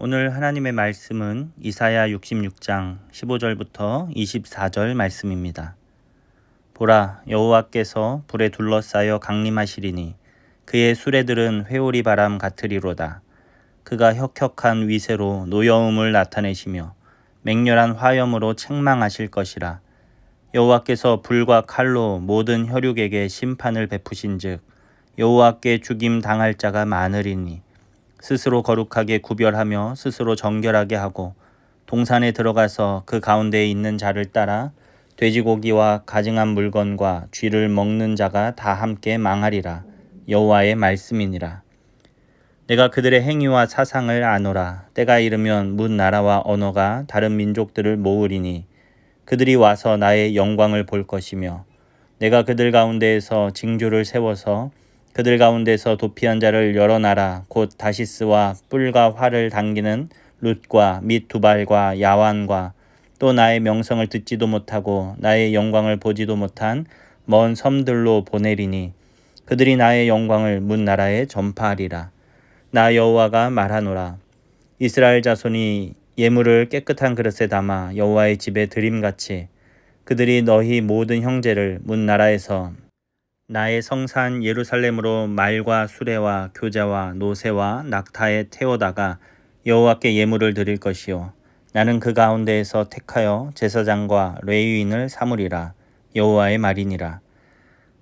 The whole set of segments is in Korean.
오늘 하나님의 말씀은 이사야 66장 15절부터 24절 말씀입니다. 보라, 여호와께서 불에 둘러싸여 강림하시리니 그의 수레들은 회오리 바람 같으리로다. 그가 혁혁한 위세로 노여움을 나타내시며 맹렬한 화염으로 책망하실 것이라. 여호와께서 불과 칼로 모든 혈육에게 심판을 베푸신즉 여호와께 죽임 당할 자가 많으리니 스스로 거룩하게 구별하며 스스로 정결하게 하고 동산에 들어가서 그 가운데에 있는 자를 따라 돼지고기와 가증한 물건과 쥐를 먹는 자가 다 함께 망하리라. 여호와의 말씀이니라. 내가 그들의 행위와 사상을 아노라. 때가 이르면 문 나라와 언어가 다른 민족들을 모으리니 그들이 와서 나의 영광을 볼 것이며 내가 그들 가운데에서 징조를 세워서 그들 가운데서 도피한 자를 여러 나라 곧 다시스와 뿔과 활을 당기는 룻과 및 두발과 야완과 또 나의 명성을 듣지도 못하고 나의 영광을 보지도 못한 먼 섬들로 보내리니 그들이 나의 영광을 문 나라에 전파하리라. 나 여호와가 말하노라. 이스라엘 자손이 예물을 깨끗한 그릇에 담아 여호와의 집에 드림같이 그들이 너희 모든 형제를 문 나라에서 나의 성산 예루살렘으로 말과 수레와 교자와 노새와 낙타에 태워다가 여호와께 예물을 드릴 것이요 나는 그 가운데에서 택하여 제사장과 레위인을 삼으리라. 여호와의 말이니라.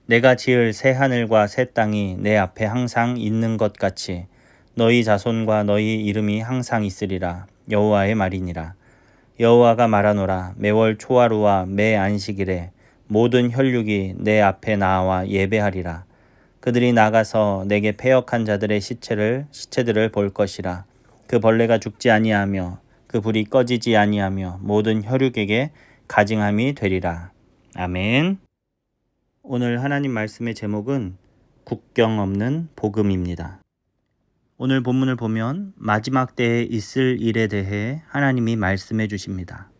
내가 지을 새 하늘과 새 땅이 내 앞에 항상 있는 것 같이 너희 자손과 너희 이름이 항상 있으리라. 여호와의 말이니라. 여호와가 말하노라. 매월 초하루와 매 안식일에 모든 혈육이 내 앞에 나와 예배하리라. 그들이 나가서 내게 패역한 자들의 시체들을 볼 것이라. 그 벌레가 죽지 아니하며 그 불이 꺼지지 아니하며 모든 혈육에게 가증함이 되리라. 아멘. 오늘 하나님 말씀의 제목은 국경 없는 복음입니다. 오늘 본문을 보면 마지막 때에 있을 일에 대해 하나님이 말씀해 주십니다.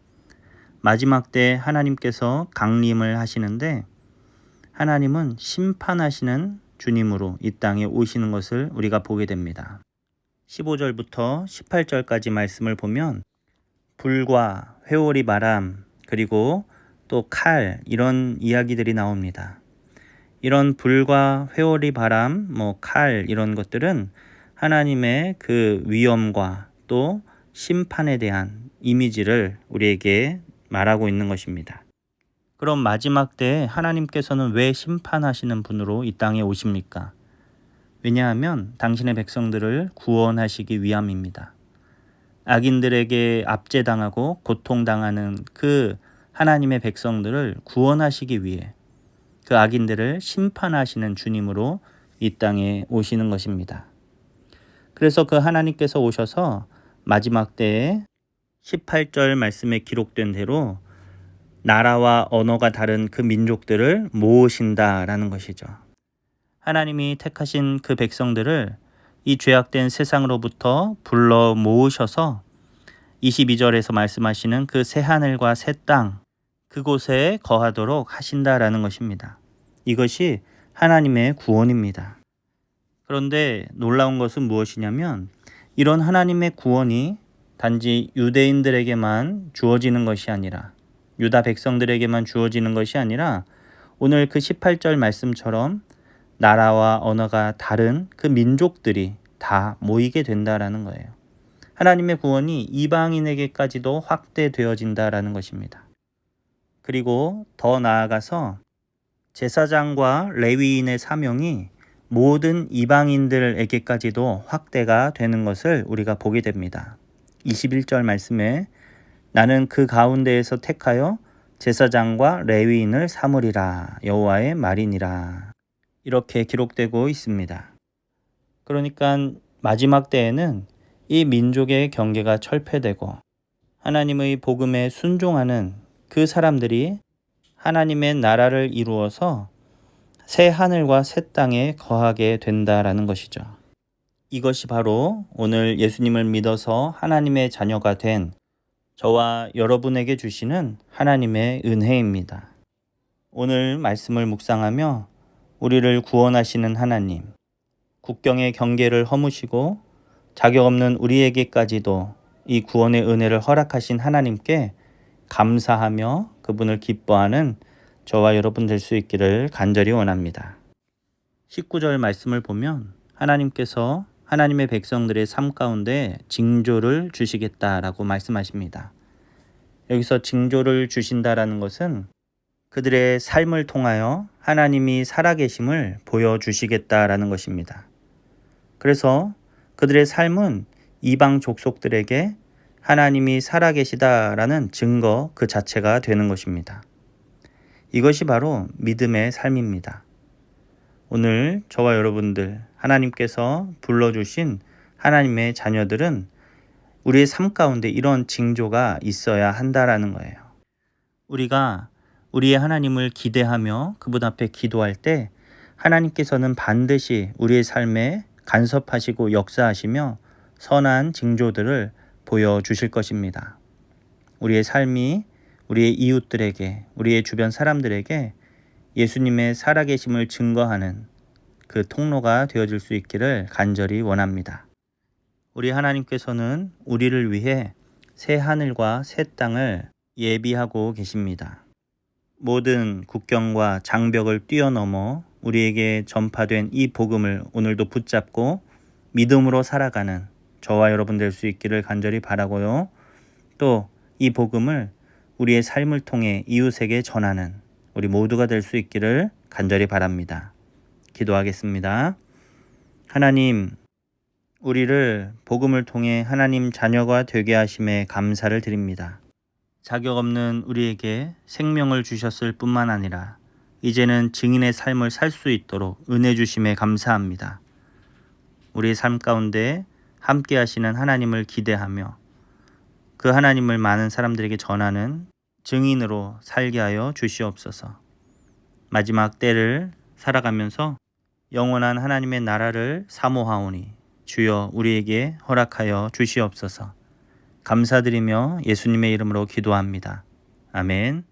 마지막 때에 하나님께서 강림을 하시는데 하나님은 심판하시는 주님으로 이 땅에 오시는 것을 우리가 보게 됩니다. 15절부터 18절까지 말씀을 보면 불과 회오리 바람 그리고 또 칼 이런 이야기들이 나옵니다. 이런 불과 회오리 바람, 칼 이런 것들은 하나님의 그 위엄과 또 심판에 대한 이미지를 우리에게 말하고 있는 것입니다. 그럼 마지막 때에 하나님께서는 왜 심판하시는 분으로 이 땅에 오십니까? 왜냐하면 당신의 백성들을 구원하시기 위함입니다. 악인들에게 압제당하고 고통당하는 그 하나님의 백성들을 구원하시기 위해 그 악인들을 심판하시는 주님으로 이 땅에 오시는 것입니다. 그래서 그 하나님께서 오셔서 마지막 때에 18절 말씀에 기록된 대로 나라와 언어가 다른 그 민족들을 모으신다라는 것이죠. 하나님이 택하신 그 백성들을 이 죄악된 세상으로부터 불러 모으셔서 22절에서 말씀하시는 그 새 하늘과 새 땅 그곳에 거하도록 하신다라는 것입니다. 이것이 하나님의 구원입니다. 그런데 놀라운 것은 무엇이냐면 이런 하나님의 구원이 단지 유대인들에게만 주어지는 것이 아니라 유다 백성들에게만 주어지는 것이 아니라 오늘 그 18절 말씀처럼 나라와 언어가 다른 그 민족들이 다 모이게 된다라는 거예요. 하나님의 구원이 이방인에게까지도 확대되어진다라는 것입니다. 그리고 더 나아가서 제사장과 레위인의 사명이 모든 이방인들에게까지도 확대가 되는 것을 우리가 보게 됩니다. 21절 말씀에 나는 그 가운데에서 택하여 제사장과 레위인을 삼으리라. 여호와의 말이니라. 이렇게 기록되고 있습니다. 그러니까 마지막 때에는 이 민족의 경계가 철폐되고 하나님의 복음에 순종하는 그 사람들이 하나님의 나라를 이루어서 새 하늘과 새 땅에 거하게 된다라는 것이죠. 이것이 바로 오늘 예수님을 믿어서 하나님의 자녀가 된 저와 여러분에게 주시는 하나님의 은혜입니다. 오늘 말씀을 묵상하며 우리를 구원하시는 하나님, 국경의 경계를 허무시고 자격 없는 우리에게까지도 이 구원의 은혜를 허락하신 하나님께 감사하며 그분을 기뻐하는 저와 여러분 될 수 있기를 간절히 원합니다. 19절 말씀을 보면 하나님께서 하나님의 백성들의 삶 가운데 징조를 주시겠다라고 말씀하십니다. 여기서 징조를 주신다라는 것은 그들의 삶을 통하여 하나님이 살아계심을 보여주시겠다라는 것입니다. 그래서 그들의 삶은 이방 족속들에게 하나님이 살아계시다라는 증거 그 자체가 되는 것입니다. 이것이 바로 믿음의 삶입니다. 오늘 저와 여러분들 하나님께서 불러주신 하나님의 자녀들은 우리의 삶 가운데 이런 징조가 있어야 한다라는 거예요. 우리가 우리의 하나님을 기대하며 그분 앞에 기도할 때 하나님께서는 반드시 우리의 삶에 간섭하시고 역사하시며 선한 징조들을 보여주실 것입니다. 우리의 삶이 우리의 이웃들에게, 우리의 주변 사람들에게 예수님의 살아계심을 증거하는 그 통로가 되어질 수 있기를 간절히 원합니다. 우리 하나님께서는 우리를 위해 새 하늘과 새 땅을 예비하고 계십니다. 모든 국경과 장벽을 뛰어넘어 우리에게 전파된 이 복음을 오늘도 붙잡고 믿음으로 살아가는 저와 여러분 될 수 있기를 간절히 바라고요. 또 이 복음을 우리의 삶을 통해 이웃에게 전하는 우리 모두가 될 수 있기를 간절히 바랍니다. 기도하겠습니다. 하나님, 우리를 복음을 통해 하나님 자녀가 되게 하심에 감사를 드립니다. 자격 없는 우리에게 생명을 주셨을 뿐만 아니라 이제는 증인의 삶을 살 수 있도록 은혜 주심에 감사합니다. 우리의 삶 가운데 함께 하시는 하나님을 기대하며 그 하나님을 많은 사람들에게 전하는 증인으로 살게 하여 주시옵소서. 마지막 때를 살아가면서 영원한 하나님의 나라를 사모하오니 주여 우리에게 허락하여 주시옵소서. 감사드리며 예수님의 이름으로 기도합니다. 아멘.